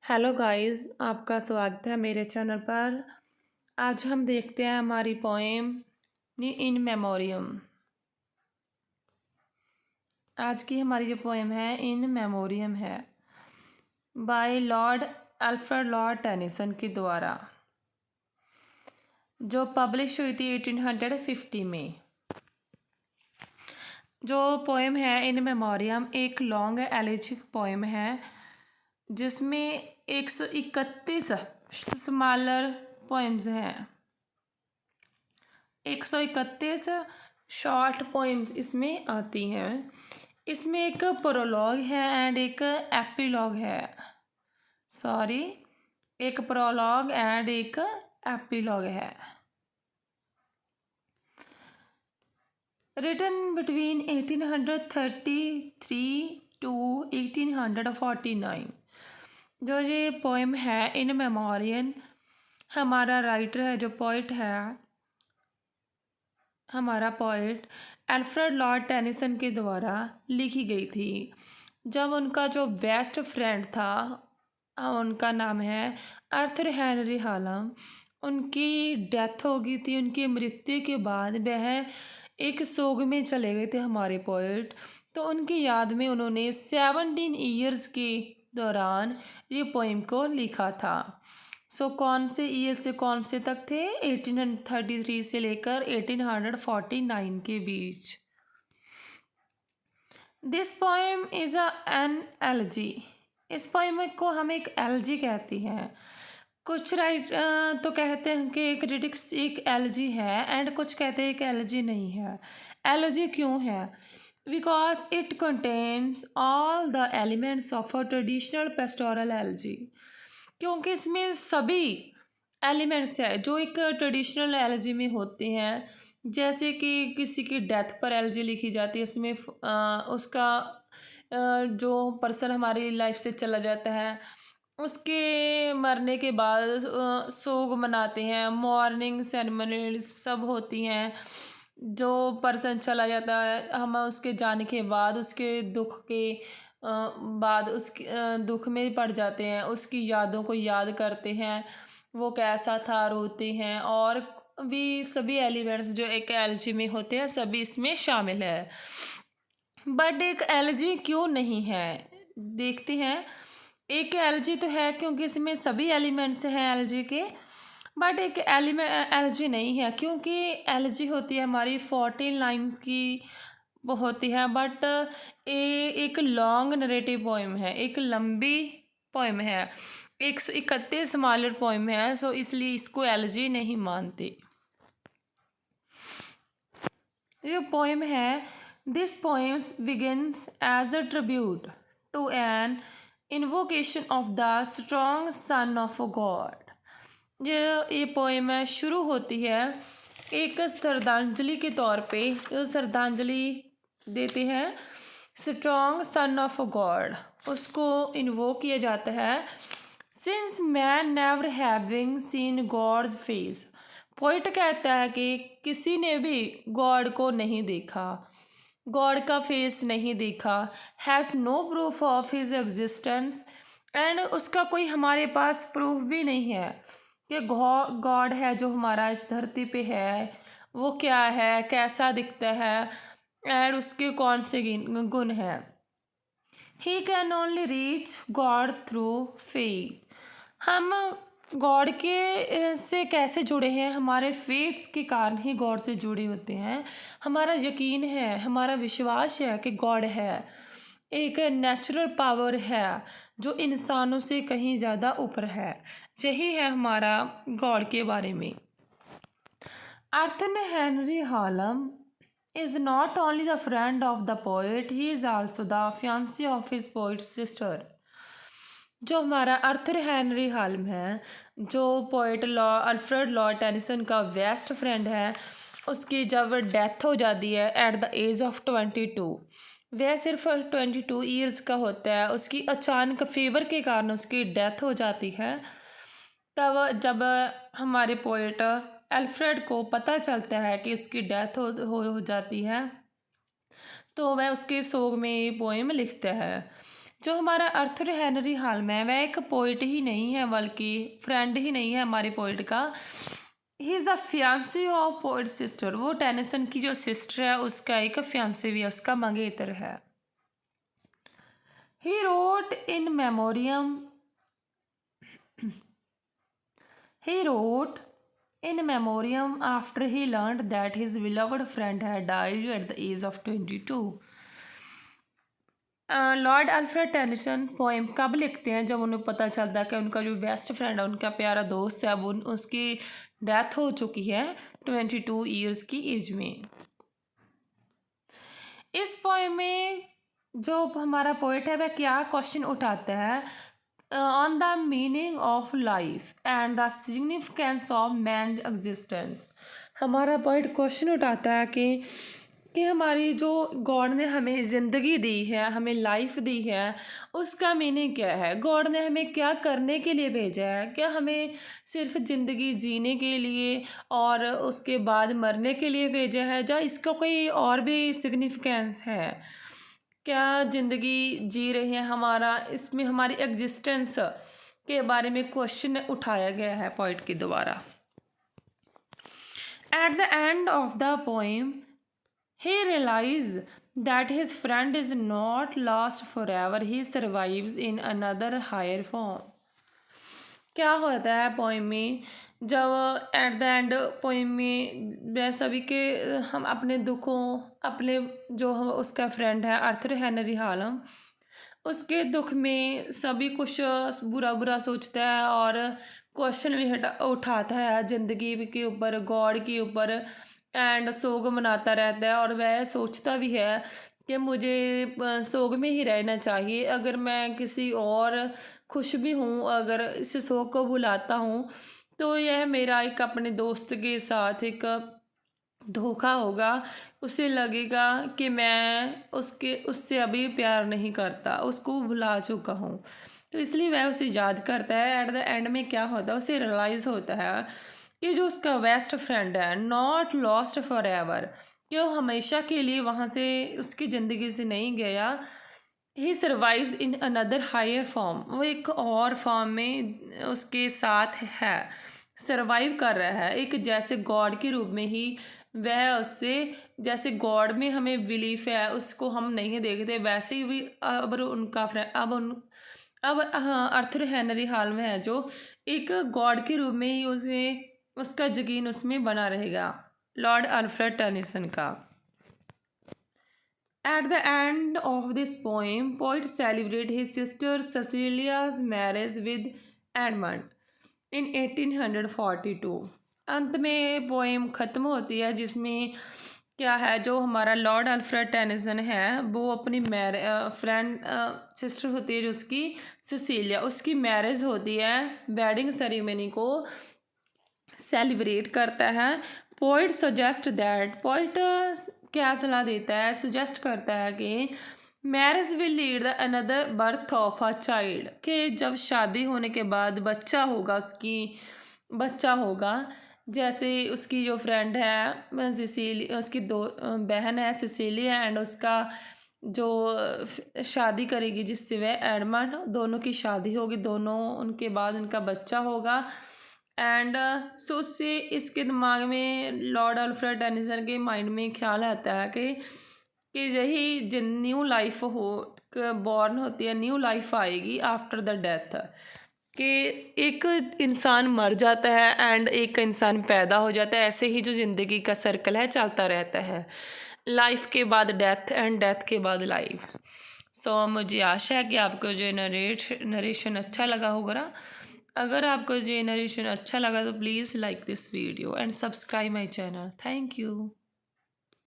Hello guys, आपका स्वागत है मेरे चैनल पर। आज हम देखते हैं हमारी पोएम इन मेमोरियम। आज की हमारी जो पोएम है इन मेमोरियम है by Lord Alfred Lord Tennyson के द्वारा, जो पब्लिश हुई थी 1850 में। जो पोएम है इन मेमोरियम एक लॉन्ग एलिजिक पोएम है जिसमें 131 स्मॉलर पोएम्स हैं। 131 शॉर्ट पोइम्स इसमें आती हैं। इसमें एक प्रोलॉग है एंड एक एपिलॉग है। सॉरी, एक प्रोलॉग एंड एक एपिलॉग है। Written between 1833 to 1849। जो ये पोएम है इन मेमोरियम, हमारा राइटर है, जो पोइट है, हमारा पोइट अल्फ्रेड लॉर्ड टेनिसन के द्वारा लिखी गई थी जब उनका जो बेस्ट फ्रेंड था, उनका नाम है आर्थर हेनरी हालम, उनकी डेथ हो गई थी। उनकी मृत्यु के बाद वह एक सोग में चले गए थे हमारे पोइट। तो उनकी याद में उन्होंने 17 ईयर्स के दौरान ये पोइम को लिखा था। कौन से ईयर से कौन से तक थे? 1833 से लेकर 1849 के बीच। This poem is an elegy. इस पोएम को हम एक एलजी कहते हैं। कुछ तो कहते हैं कि क्रिटिक्स एक एलजी है एंड कुछ कहते हैं कि एलजी नहीं है। एलजी क्यों है? Because it contains all the elements of a traditional pastoral LG. क्योंकि इसमें सभी एलिमेंट्स है जो एक ट्रेडिशनल एलजी में होते हैं। जैसे कि किसी की डेथ पर एलजी लिखी जाती है, इसमें उसका जो पर्सन हमारी लाइफ से चला जाता है उसके मरने के बाद सोग मनाते हैं, मॉर्निंग सेरेमनीज सब होती हैं। जो पर्सन चला जाता है, हम उसके जाने के बाद उसके दुख के बाद उसके दुख में पड़ जाते हैं, उसकी यादों को याद करते हैं, वो कैसा था, रोते हैं। और भी सभी एलिमेंट्स जो एक एलजी में होते हैं सभी इसमें शामिल है। बट एक एलजी क्यों नहीं है, देखते हैं। एक एलजी तो है क्योंकि इसमें सभी एलिमेंट्स हैं एलजी के, बट एक एलजी नहीं है क्योंकि एलजी होती है हमारी 14 लाइन की वो होती है। बट एक लॉन्ग नरेटिव पोइम है, एक लंबी पोइम है, 131 स्मॉलर पोइम है। इसलिए इसको एलजी नहीं मानते। ये पोइम है, this poems begins as a tribute to an invocation of the strong son of God. ये पोइम है शुरू होती है एक श्रद्धांजलि के तौर पे। जो श्रद्धांजलि देते हैं स्ट्रॉन्ग सन ऑफ गॉड, उसको इन्वोक किया जाता है। Since man never having seen God's face. Poet कहता है कि किसी ने भी गॉड को नहीं देखा, गॉड का फेस नहीं देखा। Has no proof of his existence. And उसका कोई हमारे पास प्रूफ भी नहीं है कि गॉड है जो हमारा इस धरती पे है, वो क्या है, कैसा दिखता है एंड उसके कौन से गुण हैं। He can only reach God through faith. हम गॉड के से कैसे जुड़े हैं? हमारे फेथ के कारण ही गॉड से जुड़े होते हैं। हमारा यकीन है, हमारा विश्वास है कि गॉड है, एक नेचुरल पावर है जो इंसानों से कहीं ज़्यादा ऊपर है। यही है हमारा गॉड के बारे में। Arthur Henry हालम is not only the friend of the poet, he is also the fiancé of his poet's sister। जो हमारा आर्थर हेनरी हालम है, जो पोइट अल्फ्रेड लॉर्ड टेनिसन का बेस्ट फ्रेंड है, उसकी जब डेथ हो जाती है एट द एज ऑफ 22, वह सिर्फ 22 ईयर्स का होता है, उसकी अचानक फीवर के कारण उसकी डेथ हो जाती है। तब जब हमारे पोइट अल्फ्रेड को पता चलता है कि उसकी डेथ हो जाती है, तो वह उसके सोग में ये पोएम लिखता है। जो हमारा अर्थर हेनरी हालम है वह एक पोइट ही नहीं है बल्कि फ्रेंड ही नहीं है हमारे पोइट का। He is the fiancée of poet sister. वो टेनिसन की जो सिस्टर है उसका एक फियांसी भी है, उसका मंगेतर है। He wrote in memoriam He wrote in memoriam after he learned that his beloved friend had died at the age of 22. Lord Alfred Tennyson poem कब लिखते हैं? जब उन्हें पता चलता है कि उनका जो बेस्ट फ्रेंड है, उनका प्यारा दोस्त है, वो उसकी डेथ हो चुकी है 22 ईयर्स की एज में। इस पोएम में जो हमारा पोएट है वह क्या क्वेश्चन उठाता है? On the meaning of life and the significance of man existence. हमारा पोएट क्वेश्चन उठाता है कि हमारी जो गॉड ने हमें ज़िंदगी दी है, हमें लाइफ दी है, उसका मीनिंग क्या है? गॉड ने हमें क्या करने के लिए भेजा है? क्या हमें सिर्फ ज़िंदगी जीने के लिए और उसके बाद मरने के लिए भेजा है, या इसका कोई और भी सिग्निफिकेंस है? क्या ज़िंदगी जी रहे हैं हमारा, इसमें हमारी एग्जिस्टेंस के बारे में क्वेश्चन उठाया गया है पोइट के द्वारा। At the end of the poem he realizes that his friend is not lost forever, he survives in another higher form. क्या होता है पोएम में? जब एट द एंड पोएम में वह सभी के हम अपने दुखों, अपने जो उसका फ्रेंड है अर्थर हेनरी हालम, उसके दुख में सभी कुछ बुरा बुरा सोचता है और क्वेश्चन भी उठाता है ज़िंदगी के ऊपर, गॉड के ऊपर, एंड सोग मनाता रहता है। और वह सोचता भी है कि मुझे सोग में ही रहना चाहिए। अगर मैं किसी और खुश भी हूँ, अगर इस सोग को भुलाता हूँ, तो यह मेरा एक अपने दोस्त के साथ एक धोखा होगा। उसे लगेगा कि मैं उससे अभी प्यार नहीं करता, उसको भुला चुका हूँ, तो इसलिए वह उसे याद करता है। एट द एंड में क्या होता है, उसे रियलाइज़ होता है कि जो उसका बेस्ट फ्रेंड है नॉट लॉस्ट फॉर एवर, कि वो हमेशा के लिए वहाँ से उसकी ज़िंदगी से नहीं गया। He survives in another higher form, वो एक और फॉर्म में उसके साथ है, सर्वाइव कर रहा है। एक जैसे गॉड के रूप में ही वह उससे, जैसे गॉड में हमें बिलीफ है, उसको हम नहीं देखते, वैसे ही भी अब उनका फ्रेंड अब हाँ अर्थर हेनरी हाल में है जो एक गॉड के रूप में ही उसे उसका यकीन उसमें बना रहेगा, लॉर्ड अल्फ्रेड टेनिसन का। At the end of this poem, poet celebrates his sister Cecilia's marriage with Edmund in 1842. अंत में पोएम ख़त्म होती है जिसमें क्या है, जो हमारा लॉर्ड अल्फ्रेड टेनिसन है वो अपनी फ्रेंड सिस्टर होती है जो उसकी सिसिलिया, उसकी मैरिज होती है, वेडिंग सेरेमनी को सेलिब्रेट करता है। पोइट सजेस्ट दैट, पोइट क्या सलाह देता है, सजेस्ट करता है कि marriage will lead the another birth of a child, कि जब शादी होने के बाद बच्चा होगा, बच्चा होगा, जैसे उसकी जो फ्रेंड है सिसिलिया, उसकी दो बहन है सिसिलिया, एंड उसका जो शादी करेगी जिससे वह एडमंड, दोनों की शादी होगी, दोनों उनके बाद उनका बच्चा होगा। एंड सो उससे इसके दिमाग में, लॉर्ड अल्फ्रेड टेनिसन के माइंड में ख्याल आता है कि यही जिन न्यू लाइफ हो बॉर्न होती है, न्यू लाइफ आएगी आफ्टर द डेथ, कि एक इंसान मर जाता है एंड एक इंसान पैदा हो जाता है। ऐसे ही जो ज़िंदगी का सर्कल है चलता रहता है, लाइफ के बाद डेथ एंड डेथ के बाद लाइफ। सो मुझे आशा है कि आपको जो नरेशन अच्छा लगा होगा। अगर आपको ये नरेशन अच्छा लगा तो please like this video and subscribe my channel. Thank you.